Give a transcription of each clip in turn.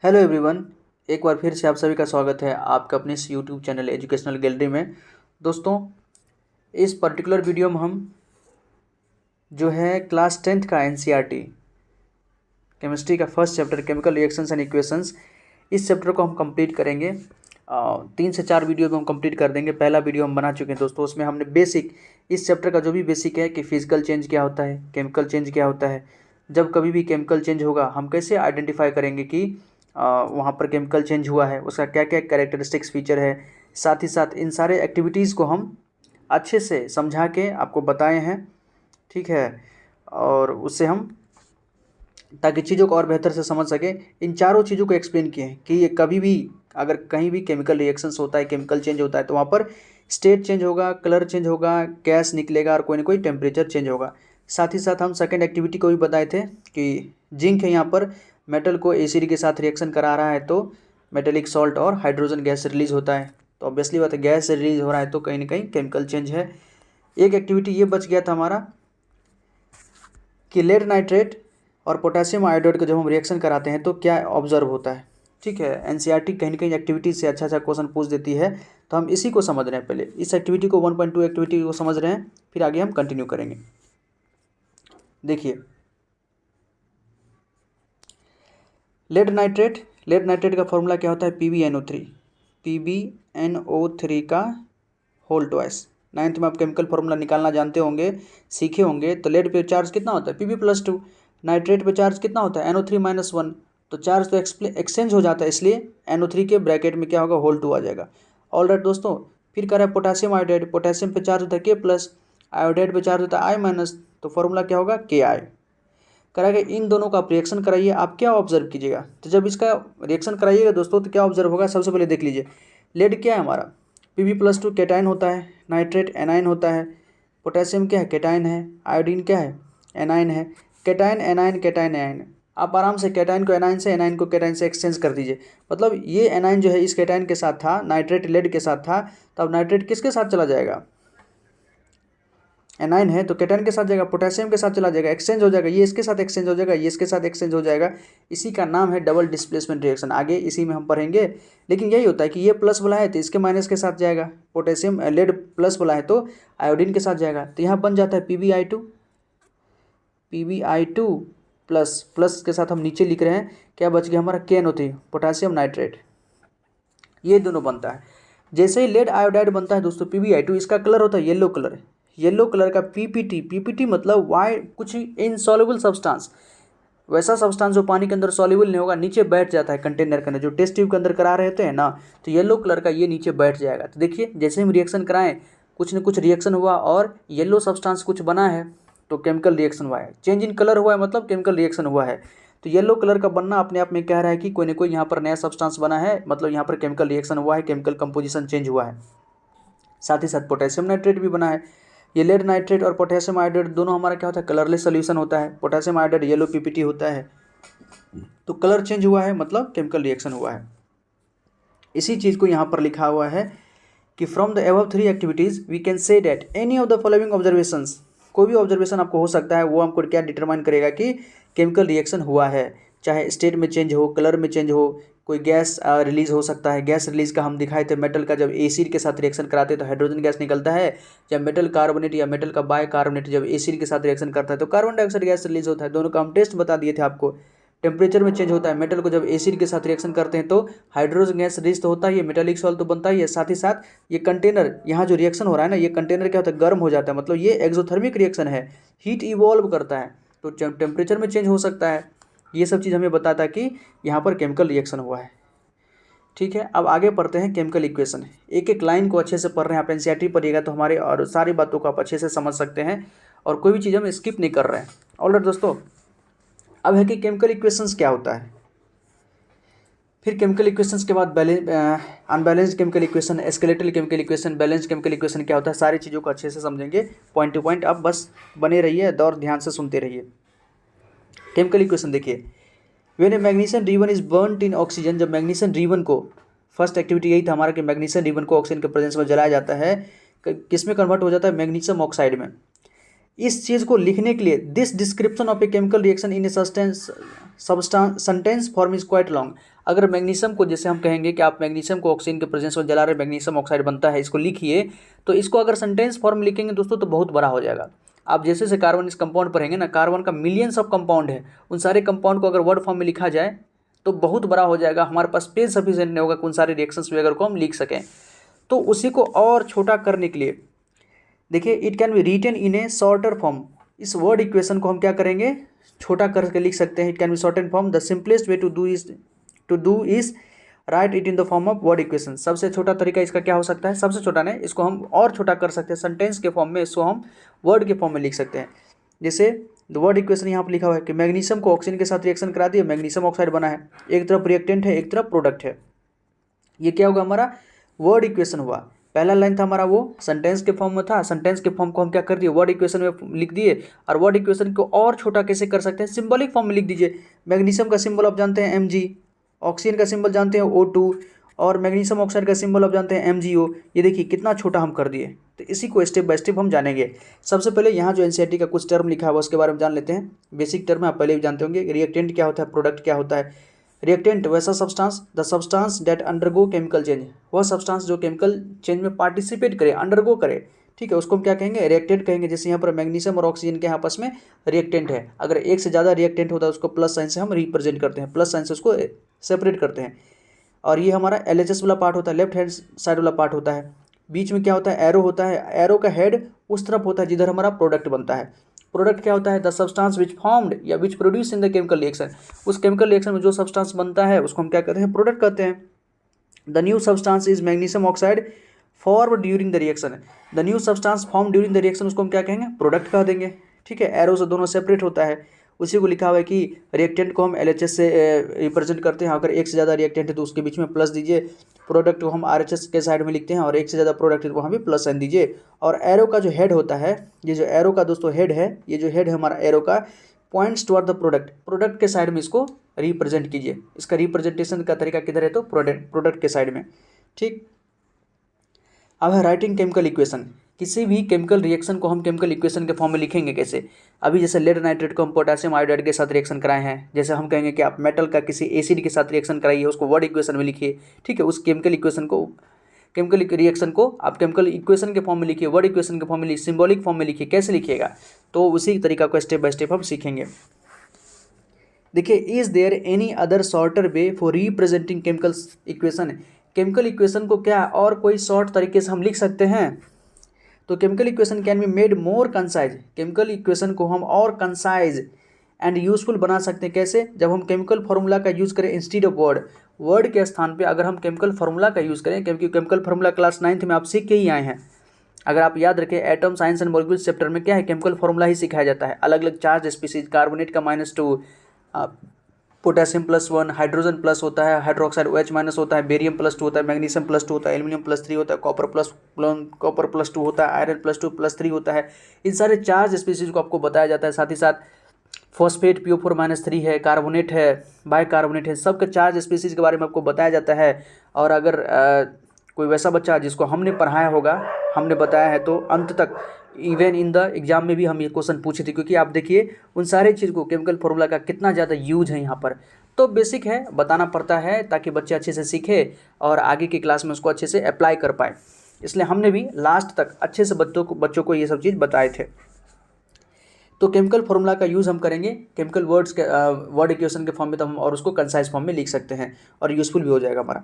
Hello everyone. एक बार फिर से आप सभी का स्वागत है आपका अपने इस यूट्यूब चैनल एजुकेशनल गैलरी में। दोस्तों, इस पर्टिकुलर वीडियो में हम जो है क्लास 10th का एनसीईआरटी केमिस्ट्री का first chapter chemical reactions and equations, इस चैप्टर को हम कंप्लीट करेंगे। 3 से 4 वीडियो में हम कंप्लीट कर देंगे। पहला वीडियो हम बना चुके हैं दोस्तों, उसमें हमने बेसिक इस चैप्टर का जो भी बेसिक है कि फिजिकल चेंज क्या होता है, केमिकल चेंज क्या होता है, जब कभी भी केमिकल चेंज होगा हम कैसे आइडेंटिफाई करेंगे कि वहाँ पर केमिकल चेंज हुआ है, उसका क्या क्या कैरेक्टरिस्टिक्स फीचर है। साथ ही साथ इन सारे एक्टिविटीज़ को हम अच्छे से समझा के आपको बताए हैं, ठीक है। और उससे हम ताकि चीज़ों को और बेहतर से समझ सकें, इन चारों चीज़ों को एक्सप्लेन किए हैं कि ये कभी भी अगर कहीं भी केमिकल रिएक्शंस होता है, केमिकल चेंज होता है, तो वहाँ पर स्टेट चेंज होगा, कलर चेंज होगा, गैस निकलेगा और कोई ना कोई टेम्परेचर चेंज होगा। साथ ही साथ हम सेकेंड एक्टिविटी को भी बताए थे कि जिंक है यहाँ पर मेटल को एसिड के साथ रिएक्शन करा रहा है तो मेटेलिक सॉल्ट और हाइड्रोजन गैस रिलीज होता है। तो ऑब्वियसली बात है, गैस रिलीज हो रहा है तो कहीं ना कहीं केमिकल चेंज है। एक एक्टिविटी ये बच गया था हमारा कि लेड नाइट्रेट और पोटेशियम आयोडाइड का जब हम रिएक्शन कराते हैं तो क्या ऑब्जर्व होता है। ठीक है, एनसीईआरटी कहीं ना कहीं एक्टिविटी से अच्छा क्वेश्चन पूछ देती है, तो हम इसी को समझ रहे हैं। पहले इस एक्टिविटी को 1.2 एक्टिविटी को समझ रहे हैं, फिर आगे हम कंटिन्यू करेंगे। देखिए, लेड नाइट्रेट का फॉर्मूला क्या होता है, PbNO3 का होल ट्वाइस। 9th में आप केमिकल फार्मूला निकालना जानते होंगे, सीखे होंगे। तो लेड पे चार्ज कितना होता है, Pb+2। नाइट्रेट पे चार्ज कितना होता है, NO3-1। तो चार्ज तो एक्सचेंज हो जाता है, इसलिए NO3 के ब्रैकेट में क्या होगा, होल 2 आ जाएगा। ऑल राइट दोस्तों, फिर कह रहा है पोटेशियम आयोडाइड। पोटेशियम पे चार्ज होता है K+, आयोडाइड पे चार्ज होता है I-। तो फॉर्मूला क्या होगा, Ki। कराएगा। इन दोनों का आप रिएक्शन कराइए, आप क्या ऑब्जर्व कीजिएगा। तो जब इसका रिएक्शन कराइएगा दोस्तों तो क्या ऑब्जर्व होगा, सबसे पहले देख लीजिए। लेड क्या है हमारा, Pb+2 कैटाइन होता है, नाइट्रेट एनाइन होता है, पोटेशियम क्या है, कैटाइन है, आयोडीन क्या है, एनाइन है। कैटाइन एनाइन कैटाइन एनाइन, आप आराम से कैटाइन को एनाइन से, एनाइन को कैटाइन से एक्सचेंज कर दीजिए। मतलब ये एनाइन जो है इस कैटाइन के साथ था, नाइट्रेट लेड के साथ था, तब नाइट्रेट किसके साथ चला जाएगा, एनाइन है तो कैटाइन के साथ जाएगा, पोटेशियम के साथ चला जाएगा, एक्सचेंज हो जाएगा, ये इसके साथ एक्सचेंज हो जाएगा, ये इसके साथ एक्सचेंज हो जाएगा। इसी का नाम है डबल डिस्प्लेसमेंट रिएक्शन। आगे इसी में हम पढ़ेंगे। लेकिन यही होता है कि ये प्लस वाला है तो इसके माइनस के साथ जाएगा, पोटेशियम लेड प्लस वाला है तो आयोडीन के साथ जाएगा। तो यहाँ बन जाता है Pbi2 प्लस प्लस के साथ हम नीचे लिख रहे हैं, क्या बच गया हमारा, KNO3 पोटेशियम नाइट्रेट, ये दोनों बनता है। जैसे ही लेड आयोडाइड बनता है दोस्तों Pbi2, इसका कलर होता है येलो कलर। येलो कलर का पीपीटी मतलब वाइट, कुछ इनसॉल्युबल सब्सटेंस, वैसा सब्सटेंस जो पानी के अंदर सॉल्युबल नहीं होगा, नीचे बैठ जाता है कंटेनर के अंदर, जो टेस्ट ट्यूब के अंदर करा रहे होते हैं ना, तो येलो कलर का ये नीचे बैठ जाएगा। तो देखिए, जैसे हम रिएक्शन कराएं, कुछ न कुछ रिएक्शन हुआ और येलो सब्सटेंस कुछ बना है तो केमिकल रिएक्शन हुआ है। चेंज इन कलर हुआ है मतलब केमिकल रिएक्शन हुआ है। तो येलो कलर का बनना अपने आप में कह रहा है कि कोई ना कोई यहाँ पर नया सब्सटेंस बना है, मतलब यहाँ पर केमिकल रिएक्शन हुआ है, केमिकल कंपोजिशन चेंज हुआ है। साथ ही साथ पोटेशियम नाइट्रेट भी बना है। ये लेड नाइट्रेट और पोटेशियम आयोडाइड दोनों हमारा क्या होता है, कलरलेस सोल्यूशन होता है। पोटेशियम आयोडाइड येलो पीपीटी होता है, तो कलर चेंज हुआ है मतलब केमिकल रिएक्शन हुआ है। इसी चीज़ को यहाँ पर लिखा हुआ है कि from the above 3 activities we can say that any of the following observations, कोई भी ऑब्जर्वेशन आपको हो सकता है, वो हमको क्या डिटरमाइन करेगा कि केमिकल रिएक्शन हुआ है। चाहे स्टेट में चेंज हो, कलर में चेंज हो, कोई गैस रिलीज हो सकता है। गैस रिलीज का हम दिखाए थे, मेटल का जब एसिड के साथ रिएक्शन कराते हैं तो हाइड्रोजन गैस निकलता है। जब मेटल कार्बोनेट या मेटल का बाइकार्बोनेट जब एसिड के साथ रिएक्शन करता है तो कार्बन डाइऑक्साइड गैस रिलीज होता है। दोनों का हम टेस्ट बता दिए थे आपको। टेम्परेचर में चेंज होता है, मेटल को जब एसिड के साथ रिएक्शन करते हैं तो हाइड्रोजन गैस रिलीज तो होता ही है, मेटालिक सॉल्ट तो बनता ही है। साथ ही साथ ये कंटेनर, यहाँ जो रिएक्शन हो रहा है ना, ये कंटेनर क्या होता है, गर्म हो जाता है, मतलब ये एक्सोथर्मिक रिएक्शन है, हीट इवॉल्व करता है, तो टेम्परेचर में चेंज हो सकता है। ये सब चीज़ हमें बताता है कि यहाँ पर केमिकल रिएक्शन हुआ है। ठीक है, अब आगे पढ़ते हैं केमिकल इक्वेशन। एक एक लाइन को अच्छे से पढ़ रहे हैं, आप एनसीईआरटी पढ़िएगा तो हमारे और सारी बातों को आप अच्छे से समझ सकते हैं और कोई भी चीज़ हम स्किप नहीं कर रहे हैं। ऑलराइट दोस्तों, अब है कि केमिकल इक्वेशंस क्या होता है, फिर केमिकल इक्वेशंस के बाद unbalanced chemical equation, skeletal chemical equation, balanced chemical equation क्या होता है, सारी चीज़ों को अच्छे से समझेंगे पॉइंट टू पॉइंट। आप बस बने रहिए और ध्यान से सुनते रहिए। केमिकल इक्वेशन देखिए, when A magnesium ribbon is burned in oxygen, जब मैग्नीशियम रिबन को, फर्स्ट एक्टिविटी यही था हमारा कि मैग्नीशियम रिबन को ऑक्सीजन के प्रेजेंस में जलाया जाता है, किस में कन्वर्ट हो जाता है, मैग्नीशियम ऑक्साइड में। इस चीज़ को लिखने के लिए this description of a chemical reaction in a sentence form is quite long. अगर मैग्नीशियम को, जैसे हम कहेंगे कि आप मैग्नीशियम को ऑक्सीजन के प्रेजेंस में जला रहे मैग्नीशियम ऑक्साइड बनता है, इसको लिखिए, तो इसको अगर सेंटेंस फॉर्म लिखेंगे दोस्तों तो बहुत बड़ा हो जाएगा। आप जैसे से कार्बन इस कंपाउंड पढ़ेंगे ना, कार्बन का मिलियंस ऑफ कंपाउंड है, उन सारे कंपाउंड को अगर वर्ड फॉर्म में लिखा जाए तो बहुत बड़ा हो जाएगा, हमारे पास पेज सफिशिएंट नहीं होगा कि उन सारे रिएक्शंस वगैरह को हम लिख सकें। तो उसी को और छोटा करने के लिए देखिए, it can be written in a shorter form. इस वर्ड इक्वेशन को हम क्या करेंगे, छोटा करके लिख सकते हैं। It can be shorten form. The simplest way to do is write it in the form of word equation. सबसे छोटा तरीका इसका क्या हो सकता है, सबसे छोटा नहीं, इसको हम और छोटा कर सकते हैं, सेंटेंस के फॉर्म में इसको हम वर्ड के फॉर्म में लिख सकते हैं। जैसे द वर्ड इक्वेशन यहाँ पर लिखा हुआ है कि मैग्नीशियम को ऑक्सीजन के साथ रिएक्शन करा दिए, मैग्नीशियम ऑक्साइड बना है, एक तरफ रिएक्टेंट है एक तरफ प्रोडक्ट है। ये क्या होगा, हमारा वर्ड इक्वेशन हुआ। पहला लाइन था हमारा वो सेंटेंस के फॉर्म में था, सेंटेंस के फॉर्म को हम क्या कर दिए, वर्ड इक्वेशन में लिख दिए। और वर्ड इक्वेशन को और छोटा कैसे कर सकते हैं, सिंबॉलिक फॉर्म में लिख दीजिए। मैग्नीशियम का सिंबल आप जानते हैं Mg, ऑक्सीजन का सिंबल जानते हैं O2, और मैग्नीशियम ऑक्साइड का सिंबल आप जानते हैं MgO। ये देखिए कितना छोटा हम कर दिए। तो इसी को स्टेप बाय स्टेप हम जानेंगे। सबसे पहले यहाँ जो एनसीईआरटी का कुछ टर्म लिखा है उसके बारे में जान लेते हैं। बेसिक टर्म आप पहले भी जानते होंगे। रिएक्टेंट क्या होता है, प्रोडक्ट क्या होता है। रिएक्टेंट वैसा substance, the substance date undergo chemical change, वह सब्सटेंस जो केमिकल चेंज में पार्टिसिपेट करे, अंडरगो करे, ठीक है, उसको हम क्या कहेंगे, रिएक्टेंट कहेंगे। जैसे यहाँ पर मैग्नीशियम और ऑक्सीजन के आपस में रिएक्टेंट है, अगर एक से ज़्यादा रिएक्टेंट होता है उसको प्लस साइन से हम रिप्रेजेंट करते हैं, प्लस साइन से उसको सेपरेट करते हैं। और ये हमारा LHS वाला पार्ट होता है, लेफ्ट हैंड साइड वाला पार्ट होता है। बीच में क्या होता है, एरो होता है, एरो का हेड उस तरफ होता है जिधर हमारा प्रोडक्ट बनता है। प्रोडक्ट क्या होता है, द सब्सटेंस विच फॉर्म्ड या which produce in the chemical reaction. उस केमिकल रिएक्शन में जो सब्सटेंस बनता है उसको हम क्या कहते हैं, प्रोडक्ट कहते हैं। The new substance is magnesium oxide formed during the reaction. The new substance form during the reaction, उसको हम क्या कहेंगे, प्रोडक्ट कह देंगे, ठीक है। एरो से दोनों सेपरेट होता है। उसी को लिखा हुआ है कि रिएक्टेंट को हम LHS से रिप्रेजेंट करते हैं। अगर एक से ज़्यादा रिएक्टेंट है तो उसके बीच में प्लस दीजिए। प्रोडक्ट को हम RHS के साइड में लिखते हैं, और एक से ज़्यादा प्रोडक्ट है तो वहाँ भी प्लस साइन दीजिए। और एरो का जो हेड होता है, ये जो एरो का दोस्तों हेड है, ये जो हेड है हमारा एरो का, points toward the product, product के साइड में इसको रिप्रेजेंट कीजिए। इसका रिप्रेजेंटेशन का तरीका किधर है, तो प्रोडक्ट के साइड में, ठीक। अब है राइटिंग केमिकल इक्वेशन। किसी भी केमिकल रिएक्शन को हम केमिकल इक्वेशन के फॉर्म में लिखेंगे कैसे। अभी जैसे लेड नाइट्रेट को हम पोटेशियम आयोडाइड के साथ रिएक्शन कराए हैं, जैसे हम कहेंगे कि आप मेटल का किसी एसिड के साथ रिएक्शन कराइए, उसको वर्ड इक्वेशन में लिखिए, ठीक है। उस केमिकल इक्वेशन को, केमिकल रिएक्शन को आप केमिकल इक्वेशन के फॉर्म में लिखिए, वर्ड इक्वेशन के फॉर्म में लिखिए, सिंबॉलिक फॉर्म में लिखिए। कैसे लिखिएगा, तो उसी तरीका को स्टेप बाय स्टेप हम सीखेंगे। देखिए, is there any other shorter way for representing chemical equation. Chemical equation को क्या और कोई शॉर्ट तरीके से हम लिख सकते हैं, तो chemical equation can be made more concise. Chemical equation को हम और कंसाइज एंड यूजफुल बना सकते हैं। कैसे, जब हम केमिकल फार्मूला का यूज़ करें इंस्टीड ऑफ वर्ड, वर्ड के स्थान पे अगर हम केमिकल फार्मूला का यूज़ करें, क्योंकि केमिकल फार्मूला क्लास 9th में आप सीख के ही आए हैं। अगर आप याद रखें, atom science and molecules chapter में क्या है, केमिकल फार्मूला ही सिखाया जाता है। अलग अलग चार्ज स्पीसीज, कार्बोनेट का -2, पोटेशियम +1, हाइड्रोजन प्लस होता है, हाइड्रोक्साइड OH- होता है, बेरियम +2 होता है, मैग्नीशियम +2 होता है, एल्यूमिनियम +3 होता है, कॉपर +2 होता है, आयरन +2 +3 होता है। इन सारे चार्ज स्पीसीज को आपको बताया जाता है। साथ ही साथ फॉस्फेट PO4-3 है, कार्बोनेट है, बाइकार्बोनेट है, सबके चार्ज स्पीसीज के बारे में आपको बताया जाता है। और अगर कोई वैसा बच्चा जिसको हमने पढ़ाया होगा, हमने बताया है, तो अंत तक इवन इन द एग्जाम में भी हम ये क्वेश्चन पूछे थे, क्योंकि आप देखिए उन सारे चीज़ को, केमिकल फार्मूला का कितना ज़्यादा यूज है यहाँ पर। तो बेसिक है, बताना पड़ता है ताकि बच्चे अच्छे से सीखे और आगे की क्लास में उसको अच्छे से अप्लाई कर पाए। इसलिए हमने भी लास्ट तक अच्छे से बच्चों को ये सब चीज़ बताए थे। तो केमिकल फार्मूला का यूज़ हम करेंगे केमिकल वर्ड्स के वर्ड इक्वेशन के फॉर्म में, तो हम और उसको कंसाइज फॉर्म में लिख सकते हैं और यूजफुल भी हो जाएगा हमारा।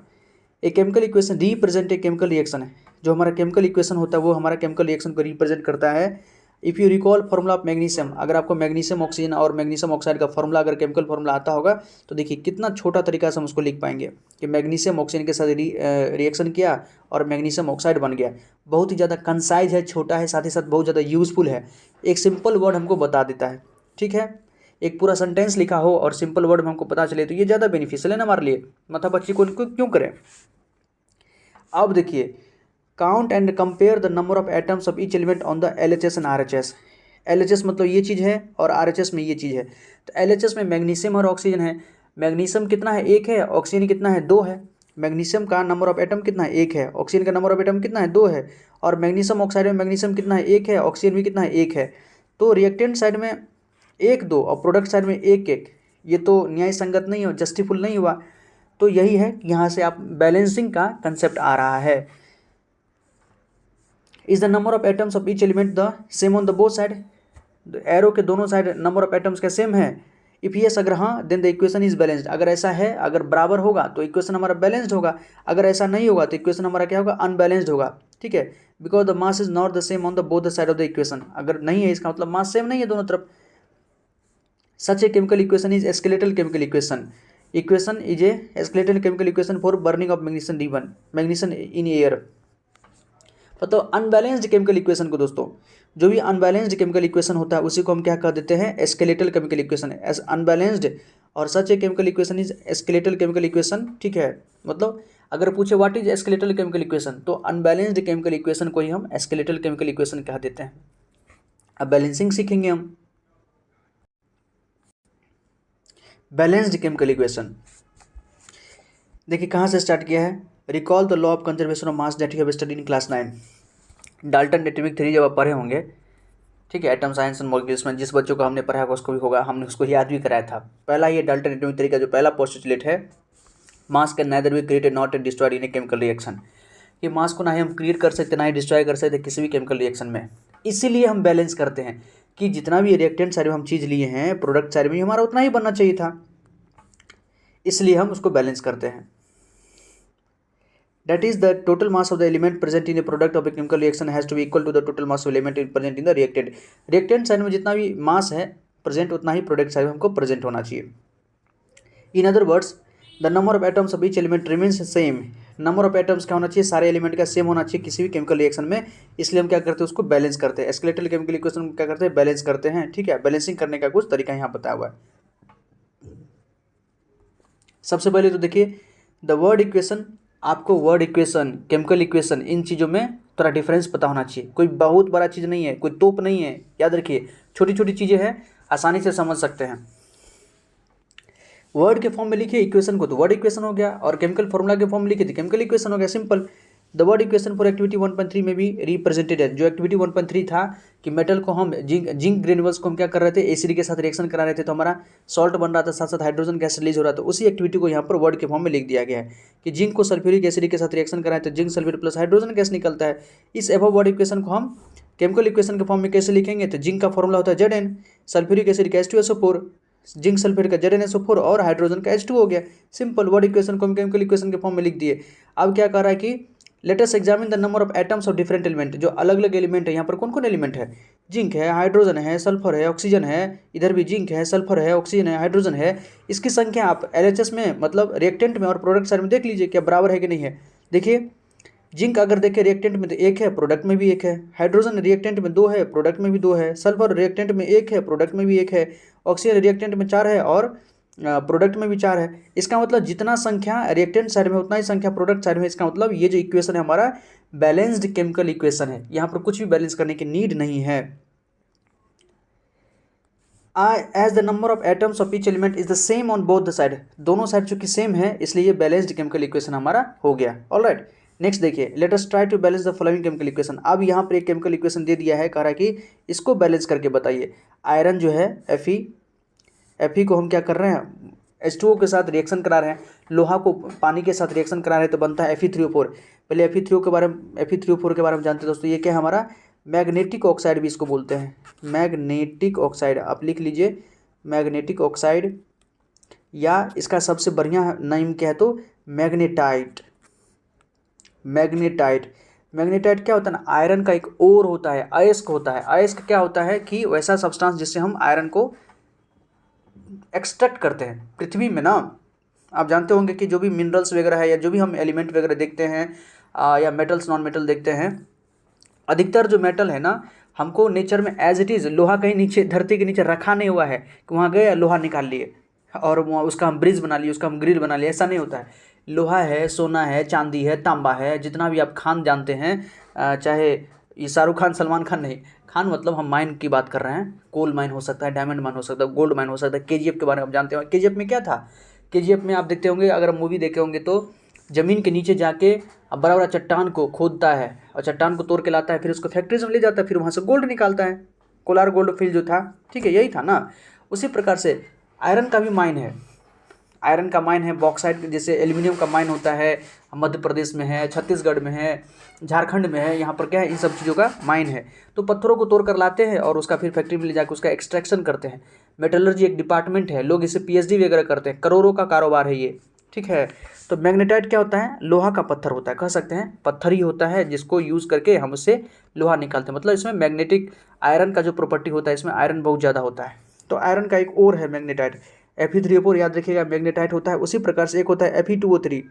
एक chemical equation represent a chemical reaction है। जो हमारा केमिकल इक्वेशन होता है वो हमारा केमिकल रिएक्शन को रिप्रेजेंट करता है। If you recall formula of magnesium, अगर आपको मैग्नीशियम ऑक्सीजन और मैग्नीशियम ऑक्साइड का फार्मूला, अगर केमिकल फार्मूला आता होगा, तो देखिए कितना छोटा तरीका से हम उसको लिख पाएंगे कि मैग्नीशियम ऑक्सीजन के साथ रिएक्शन किया और मैग्नीशियम ऑक्साइड बन गया। बहुत ही ज़्यादा कंसाइज है, छोटा है, साथ ही साथ बहुत ज़्यादा यूजफुल है। एक सिंपल वर्ड हमको बता देता है, ठीक है। एक पूरा सेंटेंस लिखा हो और सिंपल वर्ड में हमको पता चले तो ये ज़्यादा बेनिफिशियल है ना हमारे लिए। मतलब बच्चे को क्यों करें। अब देखिए, count and compare the number of atoms of each element on the LHS and RHS। LHS मतलब ये चीज़ है और RHS में ये चीज़ है। तो LHS में मैग्नीशियम और ऑक्सीजन है। मैग्नीशियम कितना है, 1 है। ऑक्सीजन कितना है, 2 है। मैग्नीशियम का नंबर ऑफ एटम कितना है, 1 है। ऑक्सीजन का नंबर ऑफ एटम कितना है, 2 है। और मैग्नीशियम ऑक्साइड में मैग्नीशियम कितना है, 1 है। ऑक्सीजन भी कितना है, 1 है। तो रिएक्टेंट साइड में 1-2 और प्रोडक्ट साइड में 1-1, ये तो न्याय संगत नहीं हो, जस्टिफुल नहीं हुआ। तो यही है कि यहाँ से आप बैलेंसिंग का कंसेप्ट आ रहा है। Is the number of atoms of each element the same on the both side, arrow के दोनों साइड नंबर ऑफ एटम्स क्या सेम है? इफ यस अगर हाँ then the equation is balanced, अगर ऐसा है, अगर बराबर होगा तो इक्वेशन हमारा बैलेंस्ड होगा, अगर ऐसा नहीं होगा तो इक्वेशन हमारा क्या होगा? अनबैलेंस्ड होगा। ठीक है, because the mass is not the same on the both the side of the equation, अगर नहीं है इसका मतलब मास सेम नहीं है दोनों तरफ। Such a chemical equation is skeletal chemical equation is a skeletal chemical equation for burning of magnesium D1 magnesium in air. तो अनबैलेंस्ड केमिकल इक्वेशन को दोस्तों, जो भी अनबैलेंस्ड केमिकल इक्वेशन होता है उसी को हम क्या कह देते हैं? Skeletal chemical equation as unbalanced, और such a chemical equation is skeletal chemical equation. ठीक है, मतलब अगर पूछे what is skeletal chemical equation, तो अनबैलेंस्ड केमिकल इक्वेशन को ही हम एस्केलेटल केमिकल इक्वेशन कह देते हैं। अब बैलेंसिंग सीखेंगे हम। बैलेंस्ड केमिकल इक्वेशन देखिए कहाँ से स्टार्ट किया है। Recall the law of conservation of mass that you have studied in class 9, Dalton atomic theory जब आप पढ़े होंगे। ठीक है, एटम साइंस एंड मॉलिक्यूल्स में जिस बच्चों को हमने पढ़ा होगा उसको भी होगा, हमने उसको याद भी कराया था। पहला ये डाल्टन एटॉमिक थ्योरी का जो पहला पोस्टुलेट है, मास can neither be created not and destroyed in a chemical reaction, कि मास को ना ही हम क्रिएट कर सकते ना ही डिस्ट्रॉय कर सकते किसी भी केमिकल रिएक्शन में। इसीलिए हम बैलेंस करते हैं कि जितना भी रिएक्टेंट साइड में हम चीज़ लिए हैं, प्रोडक्ट साइड में हमारा उतना ही बनना चाहिए था, इसलिए हम उसको बैलेंस करते हैं। That is the total mass of the element present in a product of a chemical reaction has to be equal to the total mass of element present in the reactant। reactant side में जितना भी मास है present उतना ही product side में हमको present होना चाहिए। In other words the number of atoms of each element remains same, number of atoms क्या होना चाहिए? सारे एलिमेंट का सेम होना चाहिए किसी भी केमिकल रिएक्शन में, इसलिए हम क्या करते हैं? उसको बैलेंस करते हैं। एस्केलेटल केमिकल इक्वेशन क्या करते हैं? बैलेंस करते हैं। ठीक है, बैलेंसिंग करने का कुछ तरीका यहाँ बताया हुआ है। सबसे पहले तो देखिए द वर्ड इक्वेशन, आपको वर्ड इक्वेशन, केमिकल इक्वेशन, इन चीज़ों में थोड़ा डिफरेंस पता होना चाहिए। कोई बहुत बड़ा चीज़ नहीं है, कोई तोप नहीं है, याद रखिए छोटी छोटी चीज़ें हैं, आसानी से समझ सकते हैं। वर्ड के फॉर्म में लिखिए इक्वेशन को तो वर्ड इक्वेशन हो गया, और केमिकल फॉर्मूला के फॉर्म में लिखिए तो केमिकल इक्वेशन हो गया, simple. The word equation for activity 1.3 में भी रिप्रेजेंटेड है। जो एक्टिविटी 1.3 था कि मेटल को हम जिंक ग्रेन्यूल्स को हम क्या कर रहे थे? एसिड के साथ रिएक्शन करा रहे थे, तो हमारा सॉल्ट बन रहा था, साथ साथ हाइड्रोजन गैस रिलीज हो रहा था। उसी एक्टिविटी को यहाँ पर वर्ड के फॉर्म में लिख दिया गया है कि जिंक को सल्फ्यूरिक एसिड के साथ रिएक्शन कराएं तो zinc sulphate plus hydrogen gas निकलता है। इस एबव वर्ड इक्वेशन को हम केमिकल इक्वेशन के फॉर्म में कैसे लिखेंगे? तो जिंक का फॉर्मूला होता है Zn, सल्फ्यूरिक एसिड का H2SO4, जिंक सल्फेट का ZnSO4 और हाइड्रोजन का H2 हो गया। सिंपल वर्ड इक्वेशन को हम केमिकल इक्वेशन के फॉर्म में लिख दिए। अब क्या कर रहा है कि let us examine the number of atoms of different element, जो अलग अलग एलिमेंट है। यहाँ पर कौन कौन एलिमेंट है? जिंक है, हाइड्रोजन है, सल्फर है, ऑक्सीजन है, इधर भी जिंक है, सल्फर है, ऑक्सीजन है, हाइड्रोजन है। इसकी संख्या आप LHS में मतलब रिएक्टेंट में और प्रोडक्ट साइड में देख लीजिए क्या बराबर है कि नहीं है। देखिए जिंक अगर देखें रिएक्टेंट में तो 1 है, प्रोडक्ट में भी 1 है। हाइड्रोजन रिएक्टेंट में 2 है, प्रोडक्ट में भी 2 है। सल्फर रिएक्टेंट में 1 है, प्रोडक्ट में भी 1 है। ऑक्सीजन रिएक्टेंट में 4 है और प्रोडक्ट में भी 4 है। इसका मतलब जितना संख्या रिएक्टेंट साइड में उतना ही संख्या प्रोडक्ट साइड में। इसका मतलब ये जो इक्वेशन है हमारा बैलेंस्ड केमिकल इक्वेशन है, यहाँ पर कुछ भी बैलेंस करने की नीड नहीं है। As the number of atoms of each element is the same on both the side, दोनों साइड चूंकि सेम है इसलिए ये बैलेंस्ड केमिकल इक्वेशन हमारा हो गया। ऑलराइट, नेक्स्ट देखिए let us try to balance the following chemical equation. अब यहाँ पर एक केमिकल इक्वेशन दे दिया है, कह रहा है कि इसको बैलेंस करके बताइए। आयरन जो है Fe को हम क्या कर रहे हैं? H2O के साथ रिएक्शन करा रहे हैं। लोहा को पानी के साथ रिएक्शन करा रहे हैं तो बनता है Fe3O4। पहले Fe3O के बारे में Fe3O4 के बारे में जानते हैं दोस्तों। ये क्या है हमारा? मैग्नेटिक ऑक्साइड भी इसको बोलते हैं, मैग्नेटिक ऑक्साइड। आप लिख लीजिए मैग्नेटिक ऑक्साइड, या इसका सबसे बढ़िया नेम क्या है तो मैग्नेटाइट। मैग्नेटाइट क्या होता है ना? आयरन का एक ओर होता है, अयस्क होता है। अयस्क क्या होता है कि वैसा सब्सटेंस जिससे हम आयरन को एक्सट्रैक्ट करते हैं पृथ्वी में ना। आप जानते होंगे कि जो भी मिनरल्स वगैरह है या जो भी हम एलिमेंट वगैरह देखते हैं या मेटल्स नॉन मेटल देखते हैं, अधिकतर जो मेटल है ना हमको नेचर में एज इट इज़, लोहा कहीं नीचे धरती के नीचे रखा नहीं हुआ है कि वहाँ गए लोहा निकाल लिए और वहाँ उसका हम ब्रिज बना लिए, उसका हम ग्रिल बना लिए, ऐसा नहीं होता है। लोहा है, सोना है, चांदी है, तांबा है, जितना भी आप खान जानते हैं, चाहे ये शाहरुख खान सलमान खान नहीं, खान मतलब हम माइन की बात कर रहे हैं। कोल माइन हो सकता है, डायमंड माइन हो सकता है, गोल्ड माइन हो सकता है। KGF के बारे में आप जानते हो। KGF में क्या था? KGF में आप देखते होंगे, अगर मूवी देखे होंगे तो ज़मीन के नीचे जाके बड़ा बड़ा चट्टान को खोदता है और चट्टान को तोड़ के लाता है, फिर उसको फैक्ट्रीज में ले जाता है, फिर वहाँ से गोल्ड निकालता है। कोलार गोल्ड फील्ड जो था, ठीक है, यही था ना। उसी प्रकार से आयरन का भी माइन है, आयरन का माइन है, बॉक्साइट जैसे एल्यूमिनियम का माइन होता है, मध्य प्रदेश में है, छत्तीसगढ़ में है, झारखंड में है, यहाँ पर क्या है, इन सब चीज़ों का माइन है। तो पत्थरों को तोड़ कर लाते हैं और उसका फिर फैक्ट्री में ले जाकर उसका एक्सट्रैक्शन करते हैं। मेटलर्जी एक डिपार्टमेंट है, लोग इसे पीएचडी वगैरह करते हैं, करोड़ों का कारोबार है ये, ठीक है। तो मैग्नेटाइट क्या होता है, लोहा का पत्थर होता है, कह सकते हैं पत्थर ही होता है जिसको यूज़ करके हम उससे लोहा निकालते हैं। मतलब इसमें मैग्नेटिक आयरन का जो प्रॉपर्टी होता है, इसमें आयरन बहुत ज़्यादा होता है। तो आयरन का एक और है मैग्नेटाइट, Fe3O4 याद रखिएगा, मैग्नेटाइट होता है। उसी प्रकार से एक होता है Fe2O3,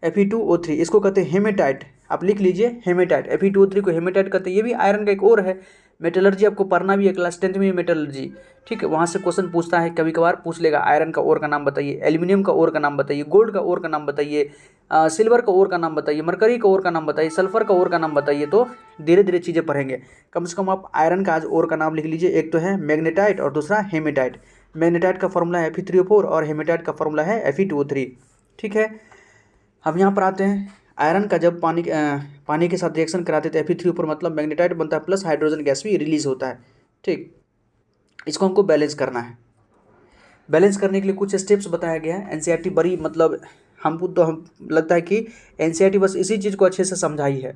Fe2O3 इसको कहते हैं हेमेटाइट, आप लिख लीजिए हेमेटाइट, Fe2O3 को हेमेटाइट कहते हैं। ये भी आयरन का एक और है। मेटलर्जी आपको पढ़ना भी है, क्लास 10th में मेटलर्जी, ठीक है, वहाँ से क्वेश्चन पूछता है, कभी कभार पूछ लेगा, आयरन का ओर का नाम बताइए, एल्यूमिनियम का ओर का नाम बताइए, गोल्ड का ओर का नाम बताइए, सिल्वर का ओर का नाम बताइए, मरकरी का ओर का नाम बताइए, सल्फर का ओर का नाम बताइए। तो धीरे धीरे चीज़ें पढ़ेंगे। कम से कम आप आयरन का आज ओर का नाम लिख लीजिए, एक तो है मैग्नेटाइट और दूसरा हेमेटाइट। मैग्नेटाइट का फॉर्मूला है Fe3O4 और हेमेटाइट का फॉर्मूला है Fe2O3, ठीक है। हम यहाँ पर आते हैं, आयरन का जब पानी के साथ रिएक्शन कराते थे Fe3O4 मतलब मैग्नेटाइट बनता है, प्लस हाइड्रोजन गैस भी रिलीज होता है, ठीक। इसको हमको बैलेंस करना है। बैलेंस करने के लिए कुछ स्टेप्स बताया गया है। एनसीईआरटी बड़ी मतलब हमको तो हम लगता है कि एनसीईआरटी बस इसी चीज़ को अच्छे से समझाई है,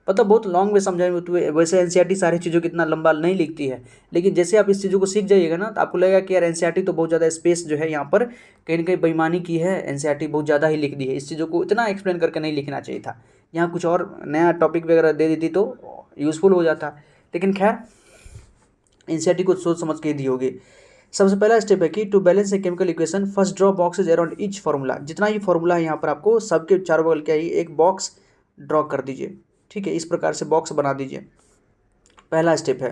मतलब बहुत लॉन्ग में समझाई हुई। तो वैसे एनसीईआरटी सारी चीज़ों को इतना लंबा नहीं लिखती है, लेकिन जैसे आप इस चीज़ों को सीख जाइएगा ना, तो आपको लगेगा कि यार एनसीईआरटी तो बहुत ज़्यादा स्पेस जो है यहाँ पर कहीं ना कहीं बेईमानी की है, एनसीईआरटी बहुत ज़्यादा ही लिख दी है। इस चीज़ों को इतना एक्सप्लेन करके नहीं लिखना चाहिए था, यहाँ कुछ और नया टॉपिक वगैरह दे देती तो यूज़फुल हो जाता। लेकिन खैर एनसीईआरटी को सोच समझ के दी होगी। सबसे पहला स्टेप है कि to balance a chemical equation first draw boxes around each formula. जितना ही फार्मूला है यहाँ पर आपको सबके चारों बगल क्या ही एक बॉक्स ड्रॉ कर दीजिए, ठीक है, इस प्रकार से बॉक्स बना दीजिए, पहला स्टेप है।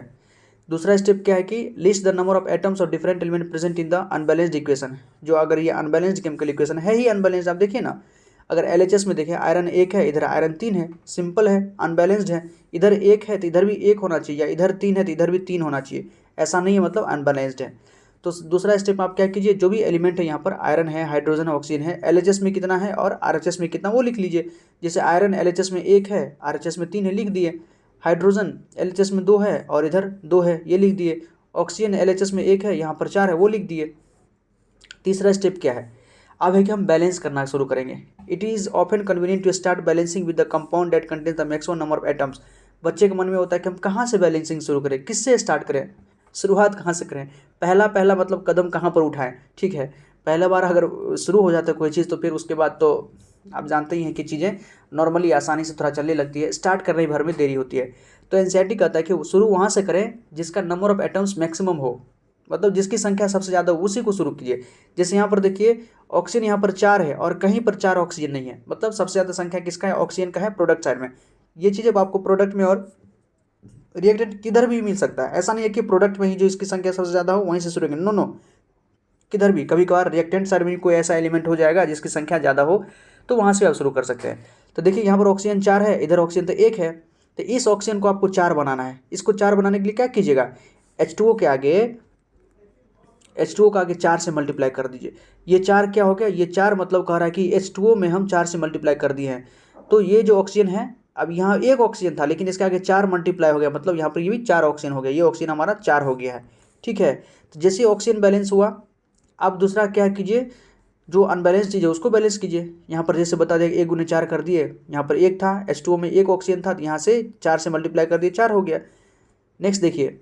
दूसरा स्टेप क्या है कि list the number of atoms और different element present in the unbalanced equation. जो अगर ये अनबैलेंस्ड केमिकल इक्वेशन है ही अनबैलेंस्ड, आप देखिए ना, अगर एलएचएस में देखिए आयरन 1 है, इधर आयरन 3 है, सिंपल है, अनबैलेंस्ड है। इधर 1 है तो इधर भी 1 होना चाहिए, या इधर 3 है तो इधर भी 3 होना चाहिए, ऐसा नहीं है, मतलब अनबैलेंस्ड है। तो दूसरा स्टेप आप क्या कीजिए, जो भी एलिमेंट है यहाँ पर आयरन है, हाइड्रोजन है, ऑक्सीजन है, एलएचएस में कितना है और आरएचएस में कितना वो लिख लीजिए। जैसे आयरन एलएचएस में 1 है, आरएचएस में 3 है, लिख दिए। हाइड्रोजन एलएचएस में 2 है और इधर 2 है, ये लिख दिए। ऑक्सीजन एलएचएस में 1 है, यहाँ पर 4 है, वो लिख दिए। तीसरा स्टेप क्या है, अब है कि हम बैलेंस करना शुरू करेंगे। It is often convenient to start balancing with the compound that contains the maximum number of atoms. बच्चे के मन में होता है कि हम कहाँ से बैलेंसिंग शुरू करें, किससे स्टार्ट करें, शुरुआत कहाँ से करें, पहला मतलब कदम कहाँ पर उठाएं, ठीक है। पहला बार अगर शुरू हो जाता है कोई चीज़ तो फिर उसके बाद तो आप जानते ही हैं कि चीज़ें नॉर्मली आसानी से थोड़ा चलने लगती है, स्टार्ट करने भर में देरी होती है। तो एनसीईआरटी कहता है कि शुरू वहाँ से करें जिसका नंबर ऑफ एटम्स मैक्सिमम हो, मतलब जिसकी संख्या सबसे ज़्यादा हो उसी को शुरू कीजिए। जैसे यहाँ पर देखिए ऑक्सीजन यहाँ पर 4 है और कहीं पर 4 ऑक्सीजन नहीं है, मतलब सबसे ज़्यादा संख्या किसका है, ऑक्सीजन का है प्रोडक्ट साइड में। ये चीज़ अब आपको प्रोडक्ट में और रिएक्टेंट किधर भी मिल सकता है, ऐसा नहीं है कि प्रोडक्ट में ही जो इसकी संख्या सबसे ज़्यादा हो वहीं से शुरू करेंगे, नो नो, किधर भी कभी कभार रिएक्टेंट साइड में कोई ऐसा एलिमेंट हो जाएगा जिसकी संख्या ज़्यादा हो, तो वहाँ से आप शुरू कर सकते हैं। तो देखिए यहाँ पर ऑक्सीजन 4 है, इधर ऑक्सीजन तो 1 है, तो इस ऑक्सीजन को आपको 4 बनाना है। इसको 4 बनाने के लिए क्या कीजिएगा, H2O के आगे H2O का आगे 4 से मल्टीप्लाई कर दीजिए। ये 4 क्या हो गया, ये 4 मतलब कह रहा है कि H2O में हम 4 से मल्टीप्लाई कर दिए हैं। तो ये जो ऑक्सीजन है, अब यहाँ 1 ऑक्सीजन था लेकिन इसके आगे 4 मल्टीप्लाई हो गया, मतलब यहाँ पर ये भी 4 ऑक्सीजन हो गया, ये ऑक्सीजन हमारा 4 हो गया है, ठीक है। तो जैसे ऑक्सीजन बैलेंस हुआ, अब दूसरा क्या कीजिए, जो अनबैलेंस चीज़ है उसको बैलेंस कीजिए। यहाँ पर जैसे बता दें 1 × 4 कर दिए, यहाँ पर 1 था, H2O में 1 ऑक्सीजन था, यहाँ से 4 से मल्टीप्लाई कर दिए, 4 हो गया। नेक्स्ट देखिए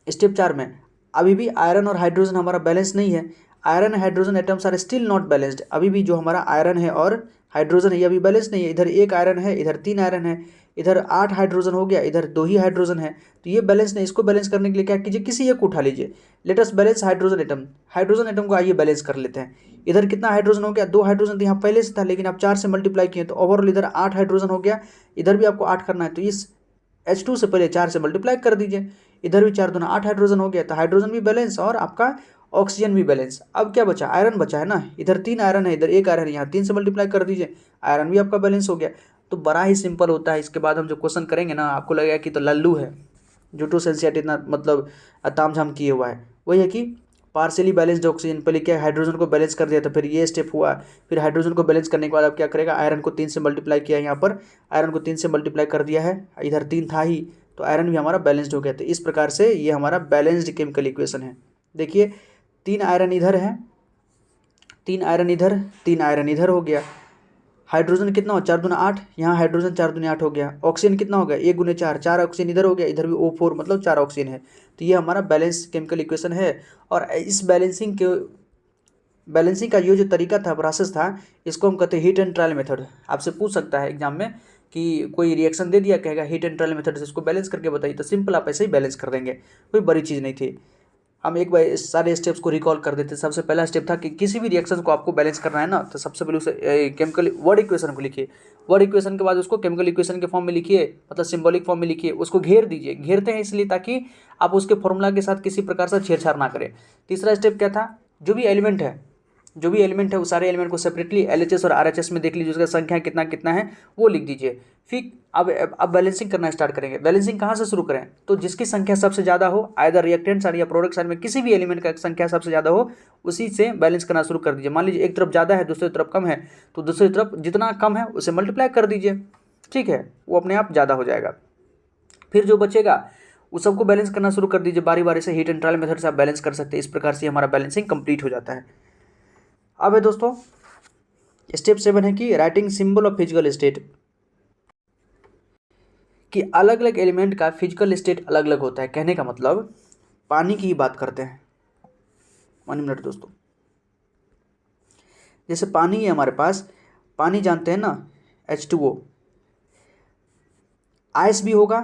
स्टेप 4 में अभी भी आयरन और हाइड्रोजन हमारा बैलेंस नहीं है, iron hydrogen atoms are still not balanced. अभी भी जो हमारा आयरन है और हाइड्रोजन है ये अभी बैलेंस नहीं है। इधर 1 आयरन है, इधर 3 आयरन है, इधर 8 हाइड्रोजन हो गया, इधर 2 ही हाइड्रोजन है, तो ये बैलेंस नहीं। इसको बैलेंस करने के लिए क्या कीजिए, किसी एक को उठा लीजिए। Let us balance hydrogen atom, hydrogen atom को आइए बैलेंस कर लेते हैं। इधर कितना हाइड्रोजन हो गया, 2 हाइड्रोजन तो यहाँ पहले से था लेकिन आप 4 से मल्टीप्लाई किए तो ओवरऑल इधर 8 हाइड्रोजन हो गया, इधर भी आपको 8 करना है, तो इस H2 से पहले 4 से मल्टीप्लाई कर दीजिए। इधर भी 4 दूना 8 हाइड्रोजन हो गया, तो हाइड्रोजन भी बैलेंस और आपका ऑक्सीजन भी बैलेंस। अब क्या बचा, आयरन बचा है ना, इधर 3 आयरन है, इधर 1 आयरन है, यहाँ 3 से मल्टीप्लाई कर दीजिए, आयरन भी आपका बैलेंस हो गया। तो बड़ा ही सिंपल होता है। इसके बाद हम जो क्वेश्चन करेंगे ना, आपको लगेगा कि तो लल्लू है, जो एनसीईआरटी इतना मतलब तामझाम किए हुआ है। वही है कि पार्शियली बैलेंस्ड ऑक्सीजन, पहले क्या हाइड्रोजन को बैलेंस कर दिया था, फिर ये स्टेप हुआ, फिर हाइड्रोजन को बैलेंस करने के बाद अब क्या करेगा, आयरन को 3 से मल्टीप्लाई किया, यहाँ पर आयरन को 3 से मल्टीप्लाई कर दिया है, इधर 3 था ही, तो आयरन भी हमारा बैलेंस्ड हो गया। तो इस प्रकार से ये हमारा बैलेंस्ड केमिकल इक्वेशन है। देखिए 3 आयरन इधर है, 3 आयरन इधर, 3 आयरन इधर हो गया। हाइड्रोजन कितना हो 4 दूना 8, यहाँ हाइड्रोजन 4 दूनी 8 हो गया। ऑक्सीजन कितना हो गया 1 गुने 4, 4 ऑक्सीजन इधर हो गया, इधर भी O4 मतलब 4 ऑक्सीजन है। तो ये हमारा बैलेंस केमिकल इक्वेशन है। और इस बैलेंसिंग का ये जो तरीका था, प्रोसेस था, इसको हम कहते हैं हीट एंड ट्रायल मेथड। आपसे पूछ सकता है एग्जाम में कि कोई रिएक्शन दे दिया, कहेगा हीट एंड ट्रायल मेथड से इसको बैलेंस करके बताइए, तो सिंपल आप ऐसे ही बैलेंस कर देंगे, कोई बड़ी चीज़ नहीं थी। हम एक बार सारे स्टेप्स को रिकॉल कर देते। सबसे पहला स्टेप था कि किसी भी रिएक्शन को आपको बैलेंस करना है ना, तो सबसे पहले उसे केमिकल वर्ड इक्वेशन को लिखिए। वर्ड इक्वेशन के बाद उसको केमिकल इक्वेशन के फॉर्म में लिखिए, मतलब सिंबॉलिक फॉर्म में लिखिए। उसको घेर दीजिए। घेरते हैं इसलिए ताकि आप उसके फॉर्मूला के साथ किसी प्रकार से छेड़छाड़ ना करें। तीसरा स्टेप क्या था, जो भी एलिमेंट है वो सारे एलिमेंट को सेपरेटली LHS और RHS में देख लीजिए, उसका संख्या कितना कितना है वो लिख दीजिए। फिर अब बैलेंसिंग करना स्टार्ट करेंगे। बैलेंसिंग कहाँ से शुरू करें, तो जिसकी संख्या सबसे ज़्यादा हो, आइदर रिएक्टेंट साइड या प्रोडक्ट साइड में किसी भी एलिमेंट का संख्या सबसे ज़्यादा हो, उसी से बैलेंस करना शुरू कर दीजिए। मान लीजिए एक तरफ ज़्यादा है दूसरी तरफ कम है, तो दूसरी तरफ जितना कम है उसे मल्टीप्लाई कर दीजिए, ठीक है, वो अपने आप ज़्यादा हो जाएगा। फिर जो बचेगा उस सबको बैलेंस करना शुरू कर दीजिए बारी बारी से। हीट एंड ट्रायल मेथड से आप बैलेंस कर सकते हैं। इस प्रकार से हमारा बैलेंसिंग कंप्लीट हो जाता है। अब है दोस्तों स्टेप 7 है कि writing symbol of physical state, कि अलग अलग एलिमेंट का फिजिकल स्टेट अलग अलग होता है। कहने का मतलब पानी की ही बात करते हैं। 1 मिनट दोस्तों, जैसे पानी है हमारे पास, पानी जानते हैं ना H2O, आइस भी होगा,